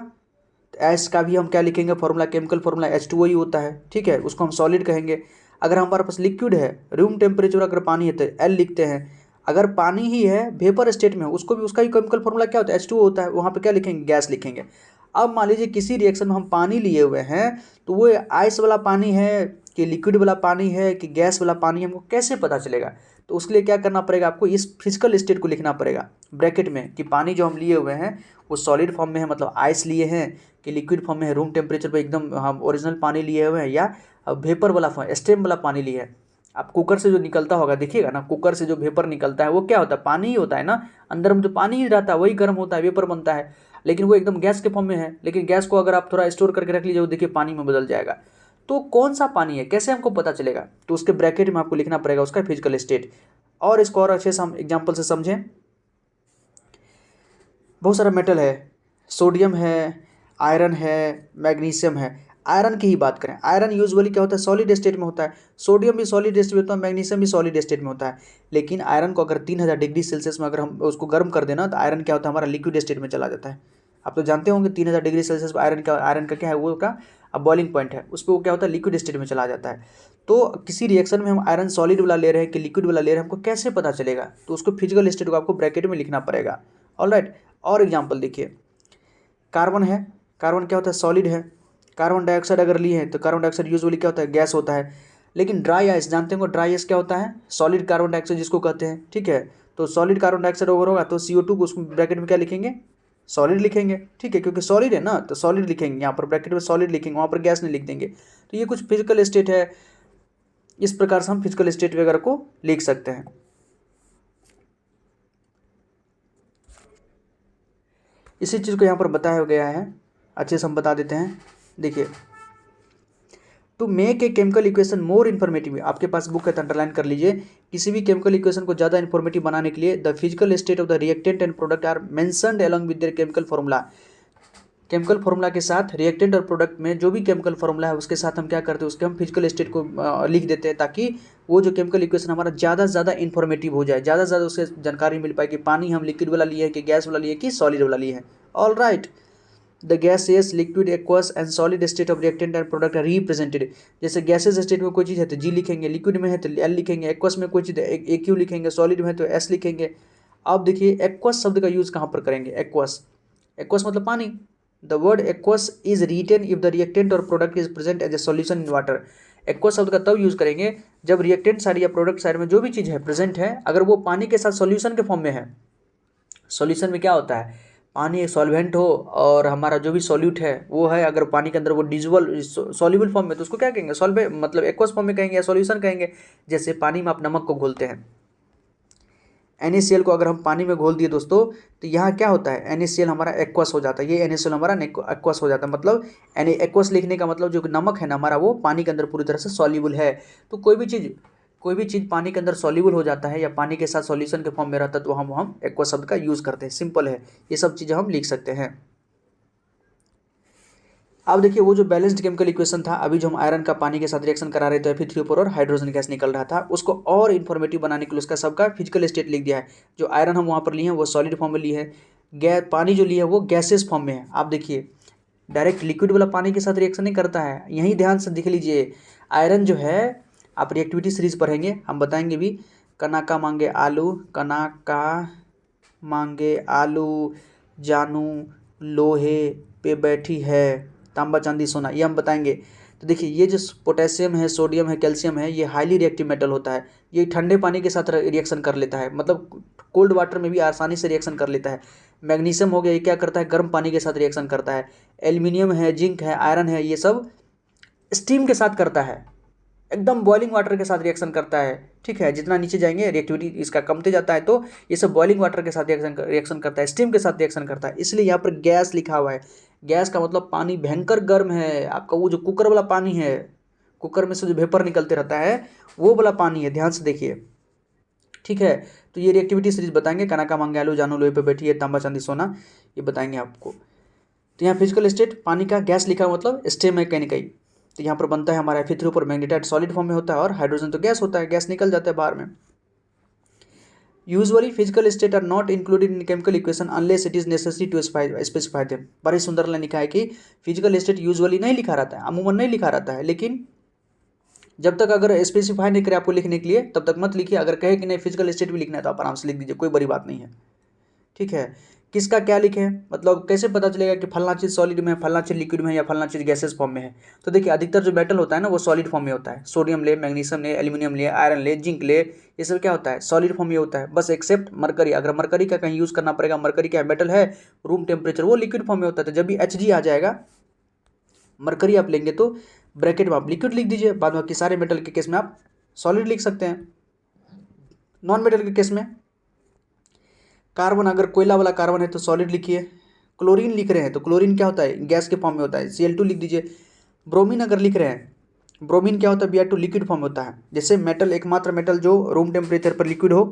तो आइस का भी हम क्या लिखेंगे फॉर्मूला, केमिकल फॉर्मूला H2O ही होता है, ठीक है, उसको हम सॉलिड कहेंगे। अगर हमारे पास लिक्विड है, रूम टेम्परेचर अगर पानी है तो L लिखते हैं। अगर पानी ही है वेपर स्टेट में, उसको भी उसका ही केमिकल फॉर्मूला क्या होता है H2O होता है, वहाँ पे क्या लिखेंगे गैस लिखेंगे। अब मान लीजिए किसी रिएक्शन में हम पानी लिए हुए हैं, तो वो आइस वाला पानी है कि लिक्विड वाला पानी है कि गैस वाला पानी है, हमको कैसे पता चलेगा। तो उसके लिए क्या करना पड़ेगा, आपको इस फिजिकल स्टेट को लिखना पड़ेगा ब्रैकेट में, कि पानी जो हम लिए हुए हैं वो सॉलिड फॉर्म में है, मतलब आइस लिए हैं, कि लिक्विड फॉर्म में है, रूम टेम्परेचर पे एकदम हम ओरिजिनल पानी लिए हुए हैं, या वेपर वाला फॉर्म स्टेम वाला पानी लिए है। आप कुकर से जो निकलता होगा देखिएगा ना, कुकर से जो वेपर निकलता है वो क्या होता है, पानी ही होता है ना। अंदर में जो पानी ही रहता है वही गर्म होता है, वेपर बनता है, लेकिन वो एकदम गैस के फॉर्म में है। लेकिन गैस को अगर आप थोड़ा स्टोर करके रख लीजिए, वो देखिए पानी में बदल जाएगा। तो कौन सा पानी है कैसे हमको पता चलेगा, तो उसके ब्रैकेट में आपको लिखना पड़ेगा उसका फिजिकल स्टेट। और इसको और अच्छे से हम एग्जाम्पल से समझें। बहुत सारा मेटल है, सोडियम है, आयरन है, मैग्नीशियम है। आयरन की ही बात करें, आयरन यूजुअली क्या होता है सॉलिड स्टेट में होता है, सोडियम भी सॉलिड स्टेट में होता है, मैग्नीशियम भी सॉलिड स्टेट में होता है। लेकिन आयरन को अगर 3000 डिग्री सेल्सियस में अगर हम उसको गर्म कर देना, तो आयरन क्या होता है हमारा लिक्विड स्टेट में चला जाता है। आप तो जानते होंगे 3000 डिग्री सेल्सियस पर आयरन का क्या है, वो का अब बॉइलिंग पॉइंट है, उस पर वो क्या होता है लिक्विड स्टेट में चला जाता है। तो किसी रिएक्शन में हम आयरन सॉलिड वाला ले रहे हैं कि लिक्विड वाला ले रहे हैं, हमको कैसे पता चलेगा, तो उसको फिजिकल स्टेट को आपको ब्रैकेट में लिखना पड़ेगा। ऑलराइट, और एग्जाम्पल देखिए, कार्बन है, कार्बन क्या होता है सॉलिड है। कार्बन डाइऑक्साइड अगर लिए हैं तो कार्बन डाइऑक्साइड यूजुअली क्या होता है गैस होता है। लेकिन ड्राई आइस जानते होंगे, ड्राई आइस क्या होता है सॉलिड कार्बन डाइऑक्साइड जिसको कहते हैं, ठीक है। तो सॉलिड कार्बन डाइऑक्साइड अगर होगा तो CO2 को उसको ब्रैकेट में क्या लिखेंगे सॉलिड लिखेंगे, ठीक है, क्योंकि सॉलिड है ना तो सॉलिड लिखेंगे, यहाँ पर ब्रैकेट में सॉलिड लिखेंगे, वहाँ पर गैस नहीं लिख देंगे। तो ये कुछ फिजिकल स्टेट है, इस प्रकार से हम फिजिकल स्टेट वगैरह को लिख सकते हैं। इसी चीज़ को यहाँ पर बताया गया है, अच्छे से हम बता देते हैं। देखिए, to make a chemical equation more informative, आपके पास बुक है तो अंडरलाइन कर लीजिए। किसी भी केमिकल इक्वेशन को ज़्यादा इन्फॉर्मेटिव बनाने के लिए the physical state of the reactant and product are mentioned along with their chemical formula. Chemical formula के साथ रिएक्टेंट और प्रोडक्ट में जो भी केमिकल फॉर्मूला है उसके साथ हम क्या करते हैं, उसके हम फिजिकल स्टेट को लिख देते हैं, ताकि वो जो केमिकल इक्वेशन हमारा ज़्यादा से ज़्यादा इन्फॉर्मेटिव हो जाए, ज़्यादा से ज़्यादा उससे जानकारी मिल पाए कि पानी हम लिक्विड वाला लिए है कि गैस वाला लिए कि सॉलिड वाला लिए है। All right, the gases liquid aqueous and solid state of reactant and product are represented. जैसे गैसेस स्टेट में कोई चीज़ है तो G लिखेंगे, लिक्विड में है तो L लिखेंगे, एक्वस में कोई चीज़ है AQ लिखेंगे, सॉलिड में है तो S लिखेंगे। अब देखिए एक्वस शब्द का यूज़ कहाँ पर करेंगे, एक्वस, एक्वस मतलब पानी। The word aqueous is written if the reactant और product is present as a solution in water. Aqueous शब्द का तब यूज़ करेंगे जब रिएक्टेंट साइड या प्रोडक्ट साइड में जो भी चीज़ है प्रेजेंट है, अगर वो पानी के साथ सॉल्यूशन के फॉर्म में है। सॉल्यूशन में क्या होता है, पानी एक सॉल्वेंट हो और हमारा जो भी सॉल्यूट है वो है, अगर पानी के अंदर वो डिजुअल सॉल्युबल फॉर्म में, तो उसको क्या कहेंगे सॉल्वे मतलब एक्वस फॉर्म में कहेंगे या सॉल्यूशन कहेंगे। जैसे पानी में आप नमक को घोलते हैं, NaCl को अगर हम पानी में घोल दिए दोस्तों तो यहाँ क्या होता है, NaCl हमारा एक्वस हो जाता है, ये NaCl हमारा एक्वस हो जाता है। मतलब एक्वस लिखने का मतलब जो नमक है ना हमारा वो पानी के अंदर पूरी तरह से सॉल्यूबल है। तो कोई भी चीज़ पानी के अंदर सॉल्यूबल हो जाता है या पानी के साथ सॉल्यूशन के फॉर्म में रहता है तो हम एक्वस शब्द का यूज़ करते हैं। सिंपल है, ये सब चीज़ें हम लिख सकते हैं। अब देखिए वो जो बैलेंस्ड केमिकल इक्वेशन था, अभी जो हम आयरन का पानी के साथ रिएक्शन करा रहे थे Fe3O4 और हाइड्रोजन गैस निकल रहा था, उसको और इन्फॉर्मेटिव बनाने के लिए उसका सबका फिजिकल स्टेट लिख दिया है। जो आयरन हम वहाँ पर लिए हैं वो सॉलिड फॉर्म में लिए हैं, गैस पानी जो लिए है वो गैसेस फॉर्म में है। आप देखिए डायरेक्ट लिक्विड वाला पानी के साथ रिएक्शन नहीं करता है, यहीं ध्यान से देख लीजिए। आयरन जो है आप रिएक्टिविटी सीरीज पढ़ेंगे, हम बताएंगे भी। कना का मांगे आलू, कना का मांगे आलू, जानू लोहे पे बैठी है, तांबा चांदी सोना, ये हम बताएंगे। तो देखिए ये जो पोटेशियम है, सोडियम है, कैल्शियम है, ये हाईली रिएक्टिव मेटल होता है। ये ठंडे पानी के साथ रिएक्शन कर लेता है, मतलब कोल्ड वाटर में भी आसानी से रिएक्शन कर लेता है। मैग्नीशियम हो गया, ये क्या करता है, गर्म पानी के साथ रिएक्शन करता है। एल्यूमिनियम है, जिंक है, आयरन है, ये सब स्टीम के साथ करता है, एकदम बॉइलिंग वाटर के साथ रिएक्शन करता है। ठीक है, जितना नीचे जाएंगे रिएक्टिविटी इसका कमते जाता है, तो ये सब बॉइलिंग वाटर के साथ रिएक्शन करता है, स्टीम के साथ रिएक्शन करता है। इसलिए यहाँ पर गैस लिखा हुआ है। गैस का मतलब पानी भयंकर गर्म है, आपका वो जो कुकर वाला पानी है, कुकर में से जो वेपर निकलते रहता है वो वाला पानी है, ध्यान से देखिए। ठीक है, तो ये रिएक्टिविटी सीरीज बताएंगे, कना का मांगे आलू, जानू लोहे पे बैठी है, तांबा चांदी सोना, ये बताएंगे आपको। तो यहाँ फिजिकल स्टेट पानी का गैस लिखा मतलब स्टे मैकेनिकल। तो यहाँ पर बनता है हमारा Fe3O4 मैग्नेटाइट सॉलिड फॉर्म में होता है और हाइड्रोजन तो गैस होता है, गैस निकल जाता है बाहर में। Usually physical state are not included in chemical equation unless it is necessary to specify them. बड़ी सुंदर लाइन लिखा है कि फिजिकल स्टेट यूजुअली नहीं लिखा रहता है, अमूमन नहीं लिखा रहता है, लेकिन जब तक अगर स्पेसिफाई नहीं करे आपको लिखने के लिए तब तक मत लिखिए। अगर कहे कि नहीं फिजिकल स्टेट भी लिखना है तो आप आराम से लिख दीजिए, कोई बड़ी बात नहीं है। ठीक है, किसका क्या लिखे, मतलब कैसे पता चलेगा कि फलना चीज़ सॉलिड में है, फलना चीज़ लिक्विड में है या फलना चीज़ गैसेस फॉर्म में है। तो देखिए अधिकतर जो मेटल होता है ना वो सॉलिड फॉर्म में होता है। सोडियम ले, मैग्नीशियम ले, एल्यूमिनियम ले, आयरन ले, जिंक ले, ये सब क्या होता है, सॉलिड फॉर्म में होता है। बस एक्सेप्ट मरकरी, अगर मरकरी का कहीं यूज़ करना पड़ेगा, मरकरी क्या मेटल है रूम टेम्परेचर, वो लिक्विड फॉर्म में होता है। तो जब भी Hg आ जाएगा, मरकरी आप लेंगे तो ब्रैकेट में आप लिक्विड लिख दीजिए, बाद बाकी सारे मेटल के केस में आप सॉलिड लिख सकते हैं। नॉन मेटल के केस में कार्बन, अगर कोयला वाला कार्बन है तो सॉलिड लिखिए। क्लोरीन लिख रहे हैं तो क्लोरीन क्या होता है, गैस के फॉर्म में होता है, Cl2 लिख दीजिए। ब्रोमीन अगर लिख रहे हैं, ब्रोमीन क्या होता है, Br2 लिक्विड फॉर्म में होता है। जैसे मेटल, एकमात्र मेटल जो रूम टेम्परेचर पर लिक्विड हो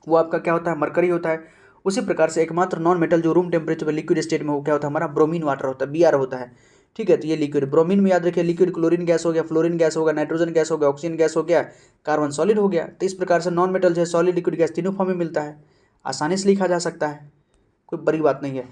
वो आपका क्या होता है, मरकरी होता है। उसी प्रकार से एकमात्र नॉन मेटल जो रूम टेम्परेचर पर लिक्विड स्टेट में हो क्या होता है, हमारा ब्रोमीन वाटर होता है, Br होता है। ठीक है, तो ये लिक्विड ब्रोमीन में याद रखिए, लिक्विड क्लोरीन गैस हो गया, फ्लोरीन गैस हो गया, नाइट्रोजन गैस हो गया, ऑक्सीजन गैस हो गया, कार्बन सॉलिड हो गया। तो इस प्रकार से नॉन मेटल जो है सॉलिड, लिक्विड, गैस तीनों फॉर्म में मिलता है, आसानी से लिखा जा सकता है, कोई बड़ी बात नहीं है।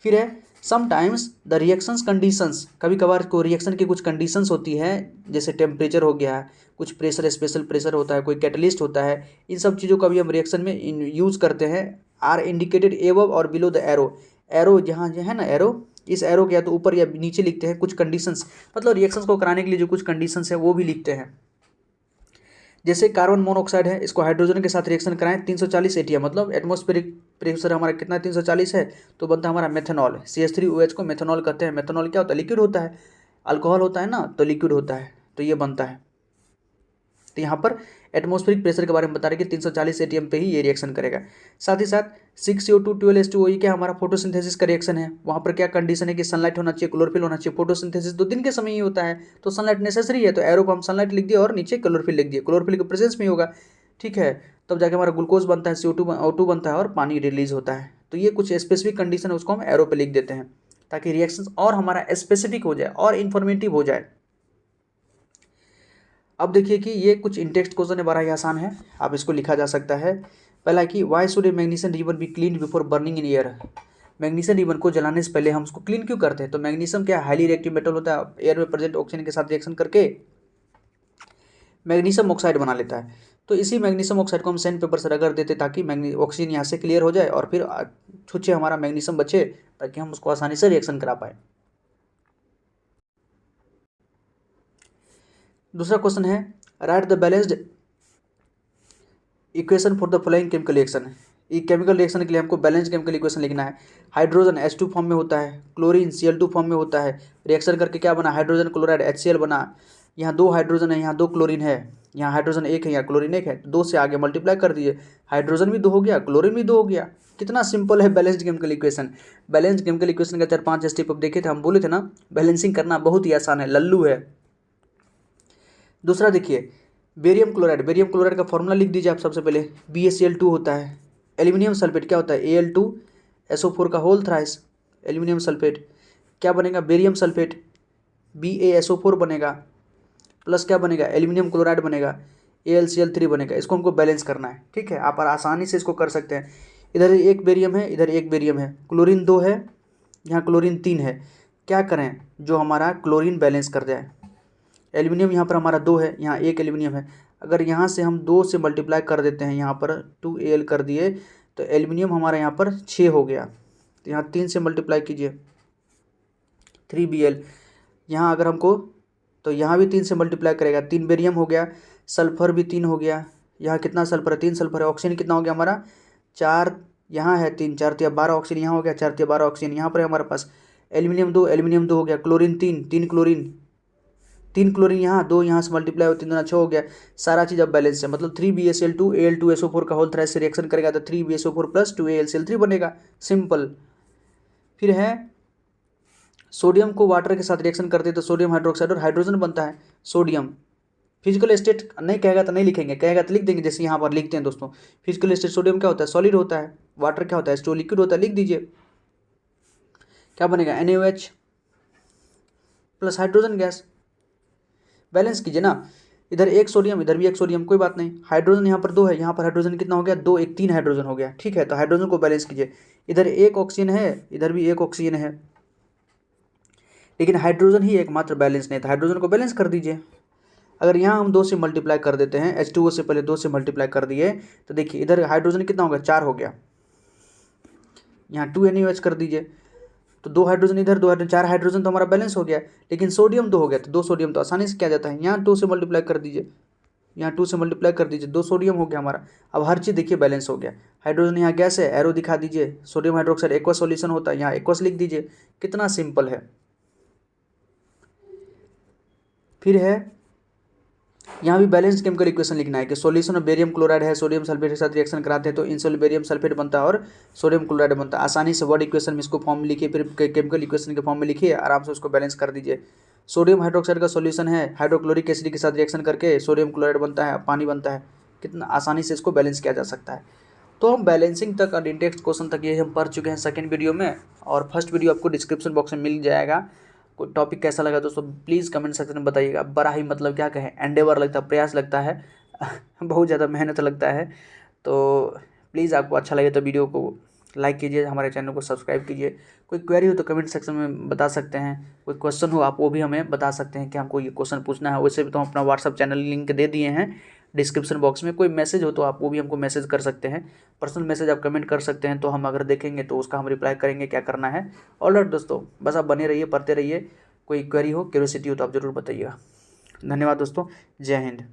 फिर है समटाइम्स द रिएक्शंस कंडीशंस, कभी कभार को रिएक्शन की कुछ कंडीशंस होती है, जैसे टेम्परेचर हो गया, कुछ प्रेशर, स्पेशल प्रेशर होता है, कोई कैटलिस्ट होता है, इन सब चीज़ों का भी हम रिएक्शन में यूज़ करते हैं। आर इंडिकेटेड एबव और बिलो द एरो, एरो जहाँ जो है ना, एरो, इस एरो के या तो ऊपर या नीचे लिखते हैं कुछ कंडीशंस, मतलब रिएक्शंस को कराने के लिए जो कुछ कंडीशंस है वो भी लिखते हैं। जैसे कार्बन मोनोऑक्साइड है, इसको हाइड्रोजन के साथ रिएक्शन कराएं 340 ATM, मतलब एटमॉस्फेरिक प्रेशर हमारा कितना 340 है, तो बनता है हमारा मेथनॉल। CH3OH को मेथनॉल कहते हैं। मेथनॉल क्या होता है, लिक्विड होता है, अल्कोहल होता है ना तो लिक्विड होता है, तो ये बनता है। तो यहाँ पर एटमॉस्फेरिक प्रेशर के बारे में बता रहे कि 340 ATM पे ही ये रिएक्शन करेगा। साथ ही साथ 6CO2 12H2O ये क्या हमारा फोटोसिंथेसिस का रिएक्शन है। वहाँ पर क्या कंडीशन है कि सनलाइट होना चाहिए, क्लोरोफिल होना चाहिए। फोटोसिंथेसिस तो दिन के समय ही होता है तो सनलाइट नेसेसरी है, तो एरो को हम सनलाइट लिख दिए और नीचे क्लोरोफिल लिख दिए, क्लोरोफिल के प्रेजेंस में ही होगा। ठीक है, तब जाके हमारा ग्लूकोज बनता है, CO2 बनता है और पानी रिलीज होता है। तो ये कुछ स्पेसिफिक कंडीशन है, उसको हम एरो पे लिख देते हैं ताकि रिएक्शन और हमारा स्पेसिफिक हो जाए और इन्फॉर्मेटिव हो जाए। अब देखिए कि ये कुछ इनटेक्स्ट क्वेश्चन है, बड़ा ही आसान है, आप इसको लिखा जा सकता है। पहला कि why should A magnesium ribbon be clean before burning in air. Magnesium ribbon को जलाने से पहले हम उसको क्लीन क्यों करते हैं, तो मैग्नीशियम क्या हाईली रिएक्टिव मेटल होता है, एयर में प्रेजेंट ऑक्सीजन के साथ रिएक्शन करके मैग्नीशियम ऑक्साइड बना लेता है। तो इसी मैग्नीशियम ऑक्साइड को हम सैंड पेपर से रगड़ देते ताकि ऑक्सीजन यहाँ से क्लियर हो जाए और फिर छुच्छे हमारा मैग्नीशियम बचे ताकि हम उसको आसानी से रिएक्शन करा पाए। दूसरा क्वेश्चन है right the balanced equation for the following chemical reaction. ये केमिकल रिएक्शन के लिए हमको बैलेंस केमिकल इक्वेशन लिखना है। हाइड्रोजन H2 फॉर्म में होता है, क्लोरीन Cl2 फॉर्म में होता है, रिएक्शन करके क्या बना, हाइड्रोजन क्लोराइड HCl बना। यहाँ 2 हाइड्रोजन है, यहाँ 2 क्लोरीन है, यहाँ हाइड्रोजन 1 है, यहाँ क्लोरीन 1 है, 2 से आगे मल्टीप्लाई कर दीजिए, हाइड्रोजन भी 2 हो गया, क्लोरीन भी 2 हो गया। कितना सिंपल है balanced chemical equation. Balanced chemical equation का 4-5 स्टेप अब देखे थे, हम बोले थे ना बैलेंसिंग करना बहुत ही आसान है, लल्लू है। दूसरा देखिए बेरियम क्लोराइड, बेरियम क्लोराइड का फॉर्मूला लिख दीजिए आप सबसे पहले, BaCl2 होता है। एल्यूमिनियम सल्फेट क्या होता है, Al2SO4 का होल थ्राइस, एल्यूमिनियम सल्फेट क्या बनेगा, बेरियम सल्फेट BaSO4 बनेगा, प्लस क्या बनेगा, एल्यूमिनियम क्लोराइड बनेगा, AlCl3 बनेगा। इसको हमको बैलेंस करना है, ठीक है, आप आसानी से इसको कर सकते हैं। इधर एक बेरियम है, इधर एक बेरियम है, क्लोरीन 2 है, यहाँ क्लोरीन 3 है। क्या करें, जो हमारा क्लोरीन बैलेंस कर जाए। एल्यूमिनियम यहाँ पर हमारा 2 है, यहाँ एक एल्यूमिनियम है, अगर यहाँ से हम 2 से मल्टीप्लाई कर देते हैं, यहाँ पर 2Al कर दिए तो एल्यूमिनियम हमारा यहाँ पर 6 हो गया। तो यहाँ 3 से मल्टीप्लाई कीजिए 3Bl, यहाँ अगर हमको तो यहाँ भी 3 से मल्टीप्लाई करेगा, 3 बेरियम हो गया, सल्फर भी 3 हो गया, यहाँ कितना सल्फर है, 3 सल्फर है। ऑक्सीजन कितना हो गया हमारा 4, यहाँ है 3, 4 तिया 12 ऑक्सीजन, यहाँ हो गया 4 तिया 12 ऑक्सीजन, यहाँ पर है हमारे पास एल्यूमिनियम 2 हो गया, क्लोरीन 3 क्लोरीन, 3 क्लोरीन यहाँ 2 यहाँ से मल्टीप्लाई हो 3 दूना 6 हो गया। सारा चीज़ अब बैलेंस है, मतलब 3BaCl2 Al2SO4 का होल थ्राइस से रिएक्शन करेगा तो 3BaSO4 प्लस 2AlCl3 बनेगा, सिंपल। फिर है सोडियम को वाटर के साथ रिएक्शन करते हैं तो सोडियम हाइड्रोक्साइड और हाइड्रोजन बनता है, सोडियम। फिजिकल स्टेट नहीं कहेगा तो नहीं लिखेंगे, कहेगा तो लिख देंगे, जैसे यहाँ पर लिखते हैं दोस्तों। फिजिकल स्टेट सोडियम क्या होता है, सॉलिड होता है, वाटर क्या होता है, H2O लिक्विड होता है, लिख दीजिए। क्या बनेगा, NaOH plus hydrogen gas. Balance कीजिए ना, इधर एक सोडियम इधर भी एक सोडियम, कोई बात नहीं। हाइड्रोजन यहाँ पर 2 है, यहाँ पर हाइड्रोजन कितना हो गया 2, 1 3 हाइड्रोजन हो गया, ठीक है। तो हाइड्रोजन को बैलेंस कीजिए, इधर एक ऑक्सीजन है, इधर भी एक ऑक्सीजन है, लेकिन हाइड्रोजन ही एकमात्र बैलेंस नहीं था, हाइड्रोजन को बैलेंस कर दीजिए। अगर यहाँ हम 2 से मल्टीप्लाई कर देते हैं, H2O से पहले 2 से मल्टीप्लाई कर दिए तो देखिए इधर हाइड्रोजन कितना हो गया 4 हो गया, यहाँ 2NaOH कर दीजिए तो 2 हाइड्रोजन इधर 2 हाइड्रोजन 4 हाइड्रोजन तो हमारा बैलेंस हो गया। लेकिन सोडियम 2 हो गया तो 2 सोडियम तो आसानी से क्या जाता है, यहाँ 2 से मल्टीप्लाई कर दीजिए, यहाँ 2 से मल्टीप्लाई कर दीजिए, 2 सोडियम हो गया हमारा। अब हर चीज़ देखिए बैलेंस हो गया। हाइड्रोजन यहाँ गैस है, एरो दिखा दीजिए, सोडियम हाइड्रोक्साइड एक्वस सॉल्यूशन होता है, यहाँ एक्वस लिख दीजिए, कितना सिंपल है। फिर है यहाँ भी बैलेंस केमिकल इक्वेशन लिखना है कि सॉल्यूशन में बेरियम क्लोराइड है, सोडियम सल्फेट के साथ रिएक्शन कराते हैं तो इनसोल्यूबल बेरियम सल्फेट बनता है और सोडियम क्लोराइड बनता है। आसानी से वर्ड इक्वेशन में इसको फॉर्म में लिखिए, फिर केमिकल इक्वेशन के फॉर्म में लिखिए, आराम से उसको बैलेंस कर दीजिए। सोडियम हाइड्रोक्साइड का सॉल्यूशन है, हाइड्रोक्लोरिक एसिड के साथ रिएक्शन करके सोडियम क्लोराइड बनता है, पानी बनता है। कितना आसानी से इसको बैलेंस किया जा सकता है। तो हम बैलेंसिंग तक और इंडेक्स क्वेश्चन तक ये हम पढ़ चुके हैं सेकंड वीडियो में, और फर्स्ट वीडियो आपको डिस्क्रिप्शन बॉक्स में मिल जाएगा। कोई टॉपिक कैसा लगा दोस्तों प्लीज़ कमेंट सेक्शन में बताइएगा। बड़ा ही मतलब क्या कहें एंडेवर लगता है, प्रयास लगता है बहुत ज़्यादा मेहनत लगता है। तो प्लीज़ आपको अच्छा लगे तो वीडियो को लाइक कीजिए, हमारे चैनल को सब्सक्राइब कीजिए। कोई क्वेरी हो तो कमेंट सेक्शन में बता सकते हैं, कोई क्वेश्चन हो आप वो भी हमें बता सकते हैं कि हमको ये क्वेश्चन पूछना है। वैसे भी तो हम अपना व्हाट्सअप चैनल लिंक दे दिए हैं डिस्क्रिप्शन बॉक्स में। कोई मैसेज हो तो आप वो भी हमको मैसेज कर सकते हैं, पर्सनल मैसेज आप कमेंट कर सकते हैं, तो हम अगर देखेंगे तो उसका हम रिप्लाई करेंगे क्या करना है। ऑलराइट दोस्तों, बस आप बने रहिए, पढ़ते रहिए। कोई क्वेरी हो क्यूरियोसिटी हो तो आप ज़रूर बताइएगा। धन्यवाद दोस्तों, जय हिंद।